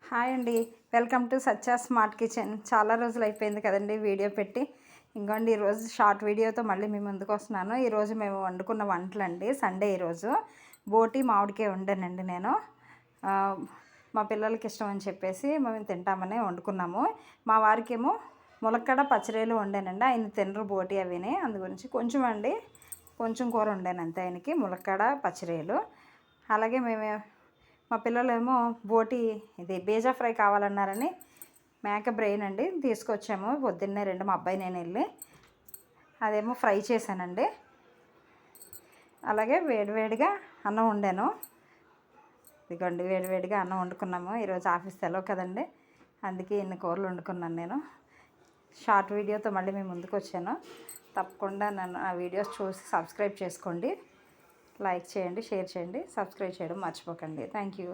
Hi అండి. Welcome to Satya smart kitchen. చాలా రోజులు అయిపోయింది కదండి వీడియో పెట్టి. ఇంకోండి ఈరోజు షార్ట్ వీడియోతో మళ్ళీ మీ ముందుకు వస్తున్నాను. ఈరోజు మేము వండుకున్న వంటలండి. సండే ఈరోజు బోటి మామిడికాయ వండానండి నేను. మా పిల్లలకి ఇష్టం అని చెప్పేసి మేము తింటామని వండుకున్నాము. మా వారికేమో ములక్కడ పచ్చడిలు వండానండి. ఆయన తినరు బోటి అవిని, అందు గురించి కొంచెం అండి, కొంచెం కూర వండాను అంతే. ఆయనకి ములక్కడ పచ్చడిలు. అలాగే మా పిల్లలేమో బోటి ఇది బేజా ఫ్రై కావాలన్నారని మేక బ్రెయిన్ అండి తీసుకొచ్చాము పొద్దున్నే మా అబ్బాయి నేను వెళ్ళి అదేమో ఫ్రై చేశానండి. అలాగే వేడివేడిగా అన్నం వండాను. ఇదిగోండి వేడివేడిగా అన్నం వండుకున్నాము. ఈరోజు ఆఫీస్ సెలవు కదండి, అందుకే ఇన్ని కూరలు వండుకున్నాను నేను. షార్ట్ వీడియోతో మళ్ళీ మేము ముందుకు వచ్చాను. తప్పకుండా నన్ను ఆ వీడియోస్ చూసి సబ్స్క్రైబ్ చేసుకోండి, లైక్ చేయండి, షేర్ చేయండి, సబ్స్క్రైబ్ చేయడం మర్చిపోకండి. Thank you.